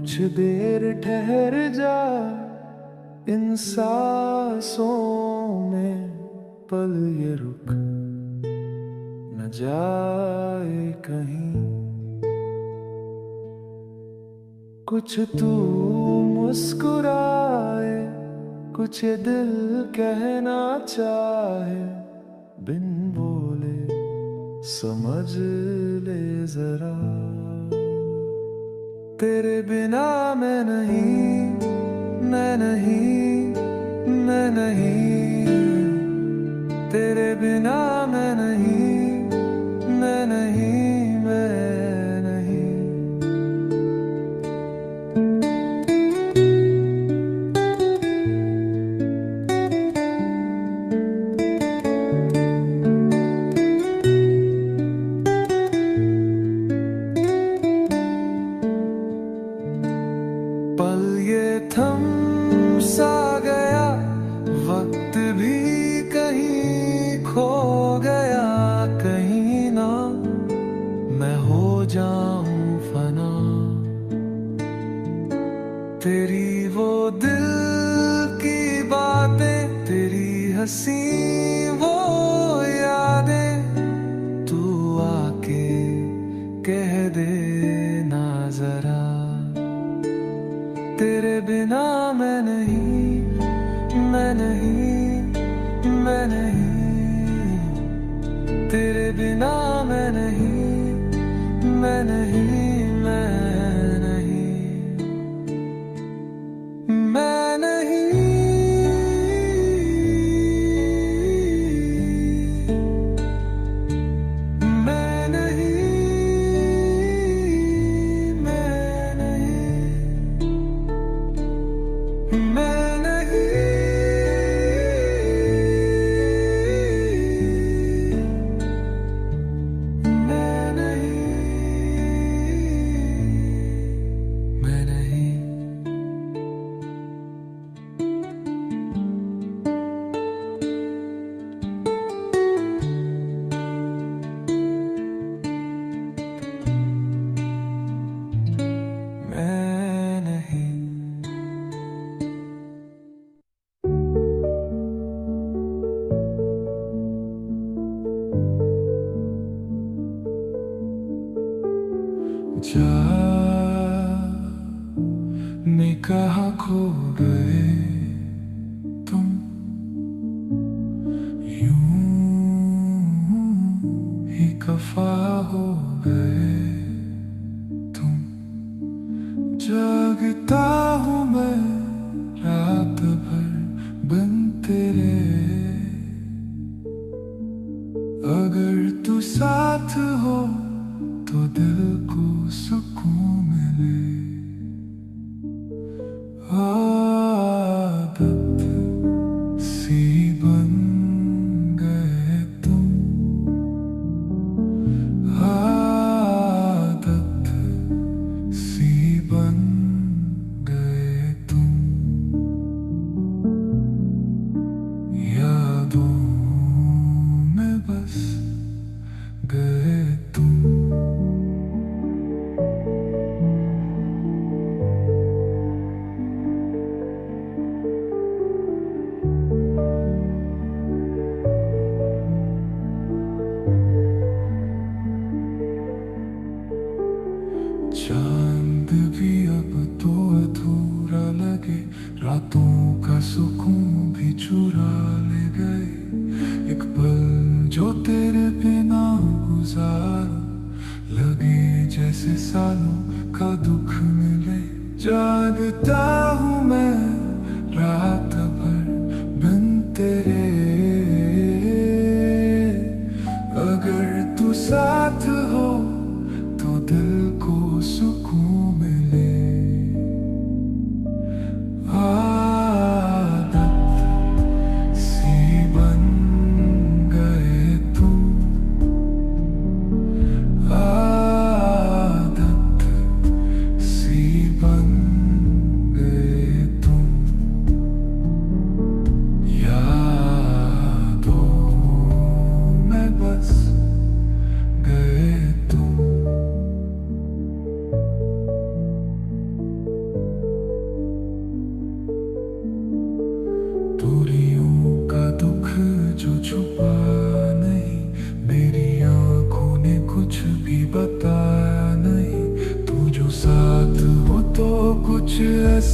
कुछ देर ठहर जा, इन सांसों में पल ये रुक न जाए कहीं। कुछ तू मुस्कुराए, कुछ ये दिल कहना चाहे, बिन बोले समझ ले जरा। तेरे बिना मैं नहीं, मैं नहीं, मैं नहीं। तेरे बिना मैं नहीं, मैं नहीं, मैं नहीं। पल ये थम सा गया, वक्त भी कहीं खो गया। कहीं ना मैं हो जाऊं फना, तेरी वो दिल की बातें, तेरी हंसी वो यादें, तू आके कह दे ना जरा। तेरे बिना मैं नहीं, मैं नहीं, मैं नहीं। तेरे बिना मैं नहीं, मैं नहीं, मैं नहीं, मैं नहीं, मैं नहीं, मैं नहीं, मैं नहीं, मैं नहीं, मैं नहीं। मैं नहीं। जाने कहाँ खो गए तुम, यूं ही खफा हो गए तुम। जागता हूँ मैं रात भर बिन तेरे, अगर तू साथ हो तो दिल को सुकून मिले। आदत सी बन गए तुम,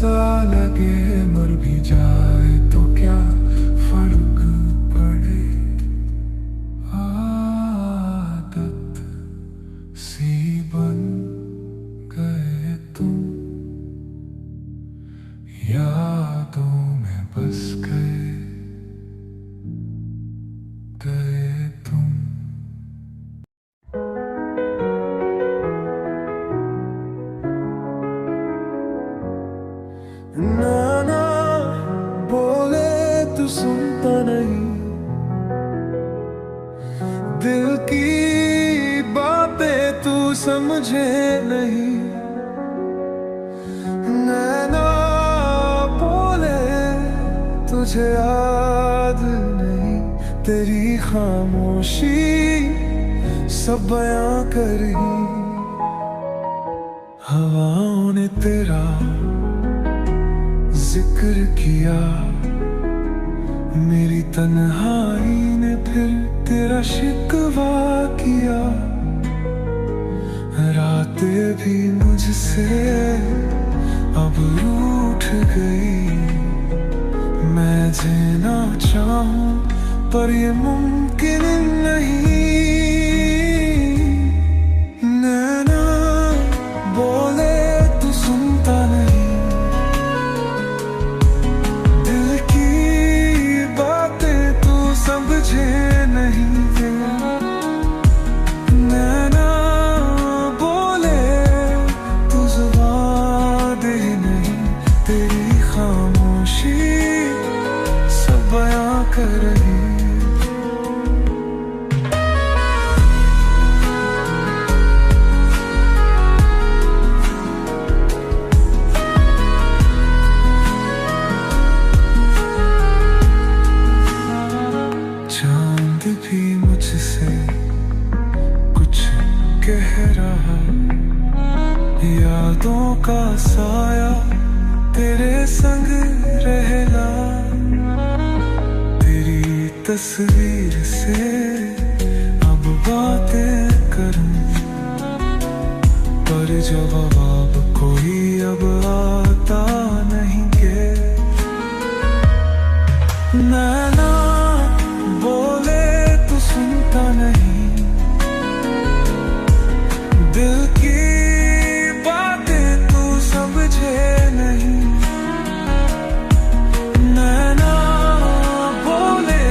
सा लगे मर भी जाए तो क्या फर्क पड़े। आदत सी बन गए तुम, यादों में बस गए तुम। ना बोले तू सुनता नहीं, दिल की बातें तू समझे नहीं। ना बोले तुझे याद नहीं, तेरी खामोशी सब बयां करी। हवाओं ने तेरा जिक्र किया, मेरी तन्हाई ने फिर तेरा शिकवा किया। रातें भी मुझसे अब रूठ गई, मैं जीना चाहूं पर ये मुमकिन नहीं। नैना बोले तू सुनता नहीं, दिल की बातें तू समझे नहीं। नैना बोले तू जुबान दे नहीं, तेरी खामोशी सब बयां कर रही। चांद भी मुझसे कुछ कह रहा, यादों का साया तेरे संग रहला। तेरी तस्वीर से अब बातें करूं, पर जवाब कोई अब आता नहीं के। नैना बोले तू सुनता नहीं, दिल की बातें तू समझे नहीं। नैना बोले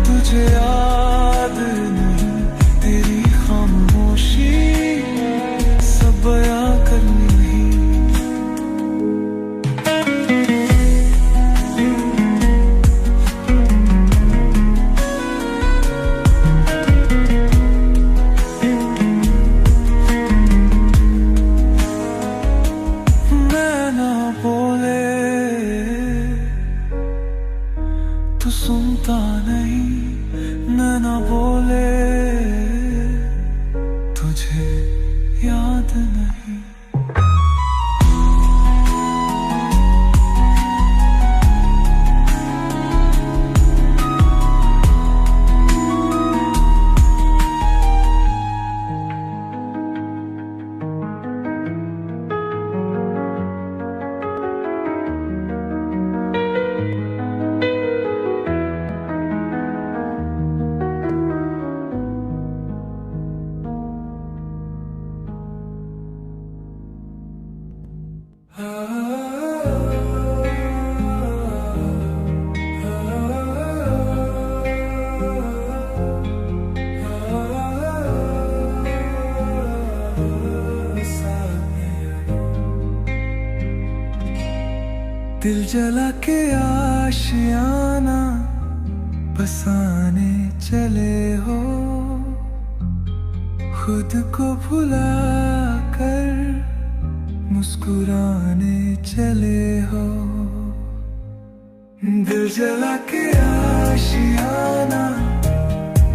तुझे याद नहीं, तेरी खामोशी सब बयां करनी। तू सुनता नहीं, नैना बोले तुझे याद नहीं। दिल जला के आशियाना बसाने चले हो, खुद को भुला कर मुस्कुराने चले हो। दिल जला के आशियाना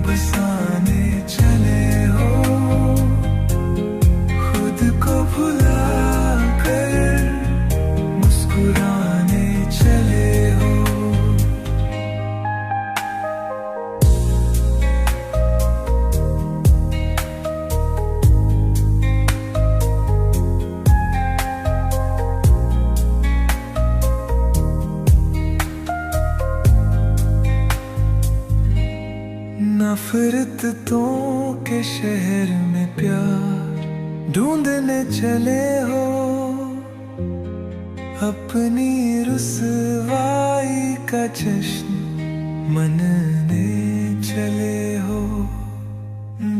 बसाने चले हो, खुद को भुला कर मुस्कुराने चले हो। नफरतों के शहर में प्यार ढूंढने चले हो, अपनी रुसवाई का जश्न मनने चले हो।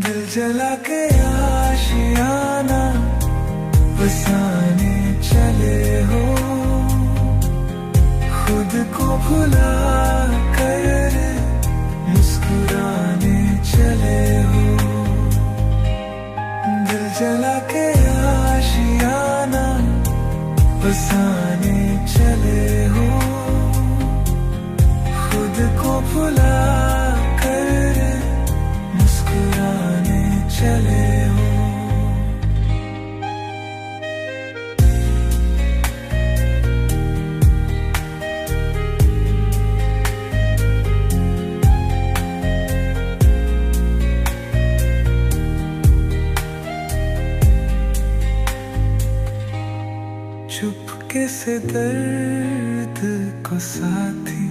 दिल जला के आशियाना बसाने चले हो, खुद को भुला कर मुस्कुराने चले हो। दिल जला के आशियाना बसाने चले हो, खुद को भुला कर मुस्कुराने चले हो। चुपके से दर्द को साथी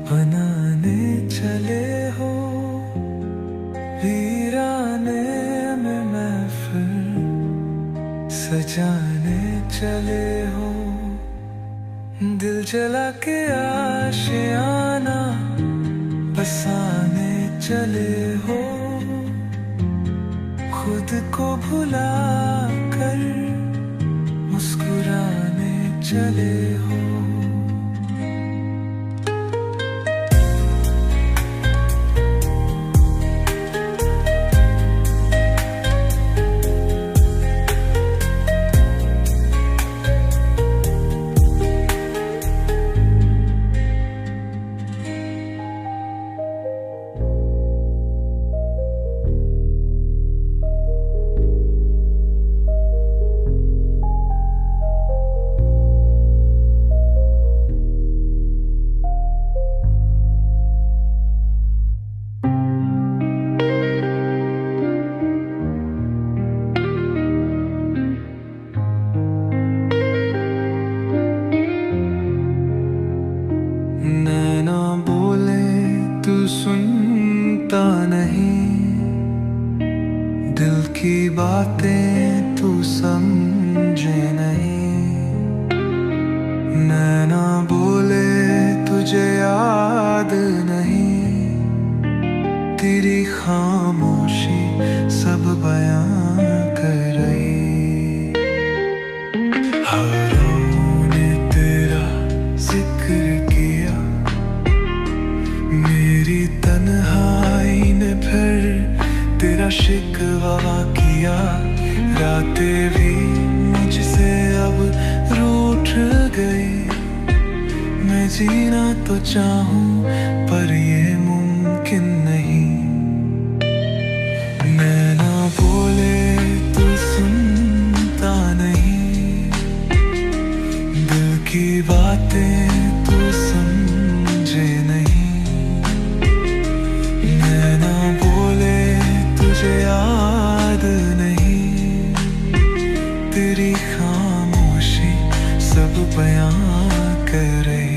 बनाने चले हो, वीराने में महफिल सजाने चले हो। दिल जला के आशियाना बसाने चले हो, खुद को भुला कर मुस्कुराने चले हो। नैना बोले तू सुनता नहीं, दिल की बातें तू समझे नहीं। नैना बोले तुझे याद नहीं, तेरी खामोशी सब बयां कर रही। हरों ने तेरा जिक्र किया, मेरी तन्हाई ने फिर तेरा शिकवा किया। रातें भी मुझसे अब रूठ गई, मैं जीना तो चाहूं पर ये मुमकिन नहीं। नैना बोले तू सुनता नहीं, दिल की बातें तू समझे नहीं। नैना बोले तुझे याद नहीं, तेरी खामोशी सब बयां कर रही।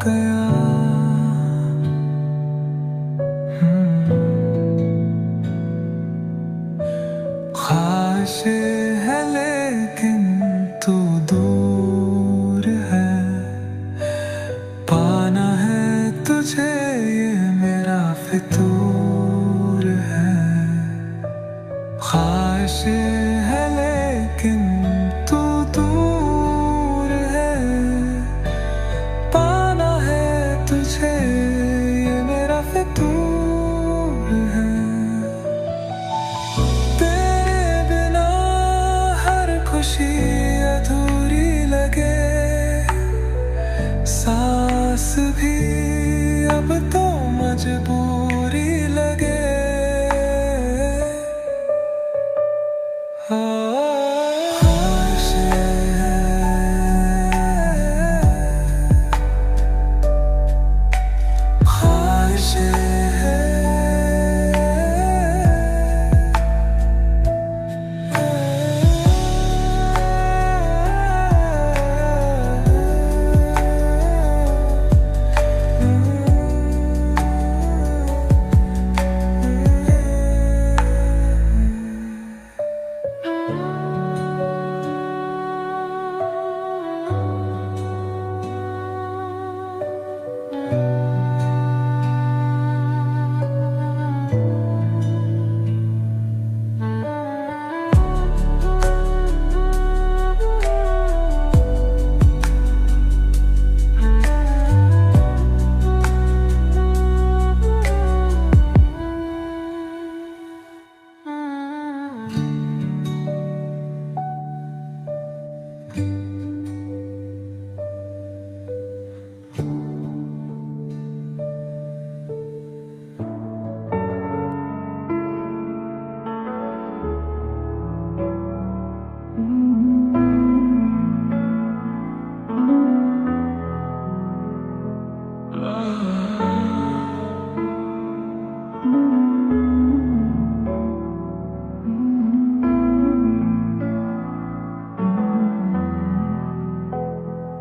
गया। ख्वाहिशें है लेकिन तू दूर है, पाना है तुझे ये मेरा फितूर है। ख्वाहिशें है लेकिन तू दूर है, पाना है तुझे ये मेरा फितूर है। तेरे बिना हर खुशी अधूरी लगे, सांस भी अब तो मजबूरी लगे।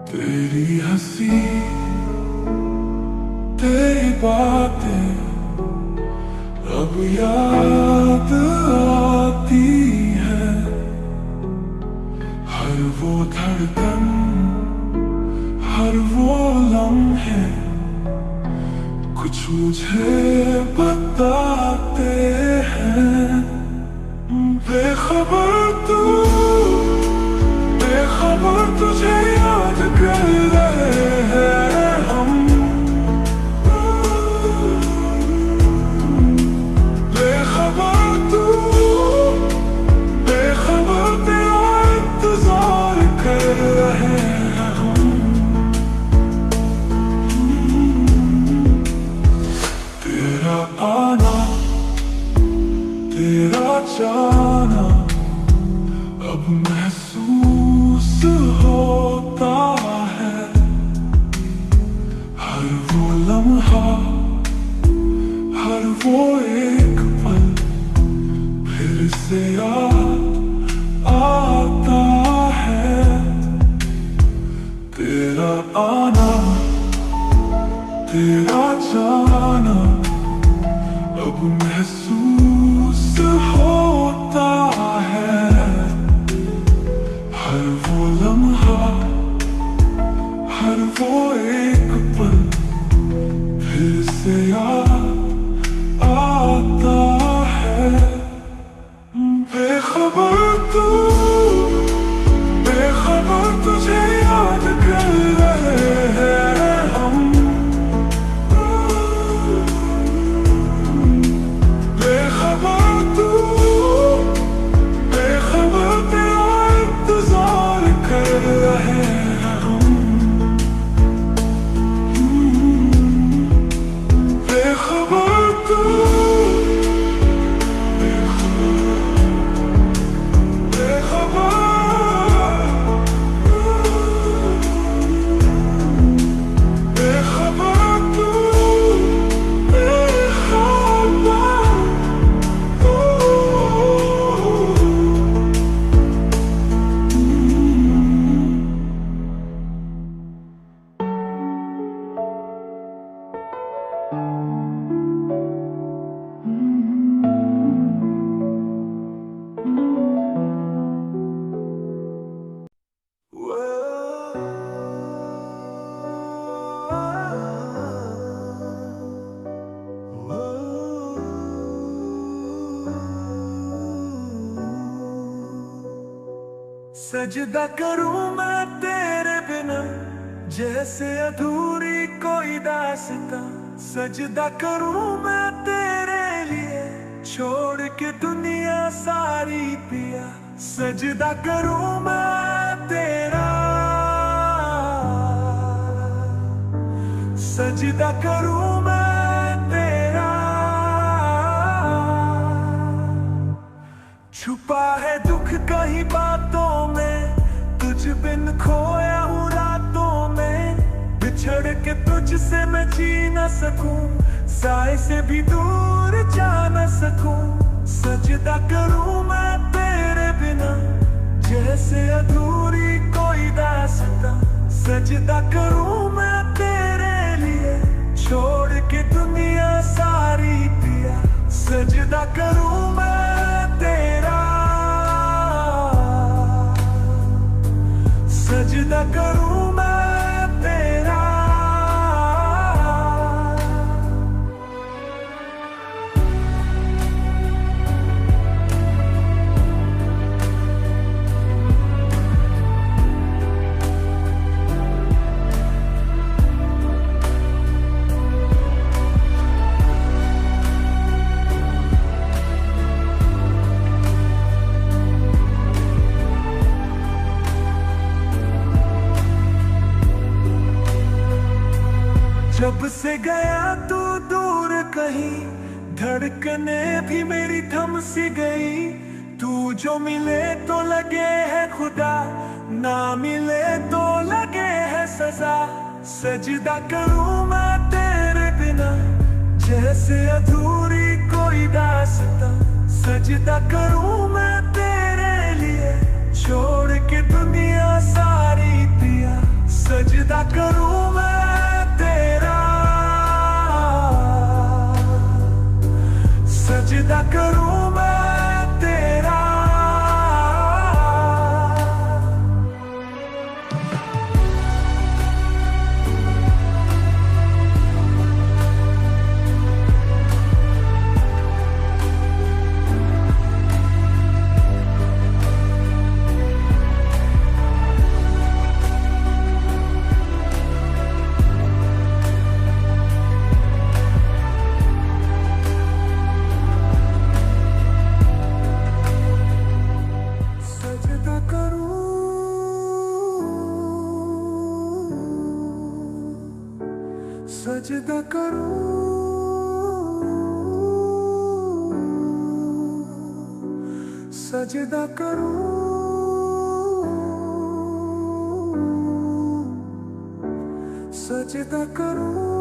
तेरी हंसी तेरी बातें अब याद आती है। हर वो धड़कन हर वो लम्हे कुछ मुझे बताते हैं। बेखबर तुझे याद कर रहे हैं हम। बेखबर तेरा इंतजार कर रहे हैं हम। तेरा आना तेरा जाना अब महसूस होता है। हर वो लम्हा हर वो एक पल फिर से याद आता है। तेरा आना तेरा जाना अब महसूस होता है। हर वो लम्हा हर वो एक पल फिर से याद आता है। बेखबर तुझे याद कर रहे हैं हम। बेखबर सजदा करूं मैं तेरे बिना, जैसे अधूरी कोई दास्तां। सजदा करूं मैं तेरे लिए, छोड़ के दुनिया सारी पिया। सजदा करूं मैं तेरा, सजदा करूं मैं तेरा। छुपा है दुख कहीं बातों में, तुझ बिन खोया हूँ रातों में। बिछड़ के तुझसे मैं जी न सकूं, साए से भी दूर जा न सकूं। सजदा करूं मैं तेरे बिना, जैसे अधूरी कोई दास्तां। सजदा करूं मैं तेरे लिए, छोड़ के दुनिया सारी पिया। सजदा करूं मैं तेरा, सजदा करूं मैं तेरा। जब से गया तू दूर कहीं, धड़कने भी मेरी थम सी गई। तू जो मिले तो लगे है खुदा, ना मिले तो लगे है सजा। सजदा करूं मैं तेरे बिना, जैसे अधूरी कोई दास्तां। सजदा करूं मैं तेरे लिए, छोड़ के दुनिया सारी पिया। सजदा करूं मैं तेरा, सजदा करूं मैं तेरा। सजदा करूं, सजदा करूं, सजदा करूं।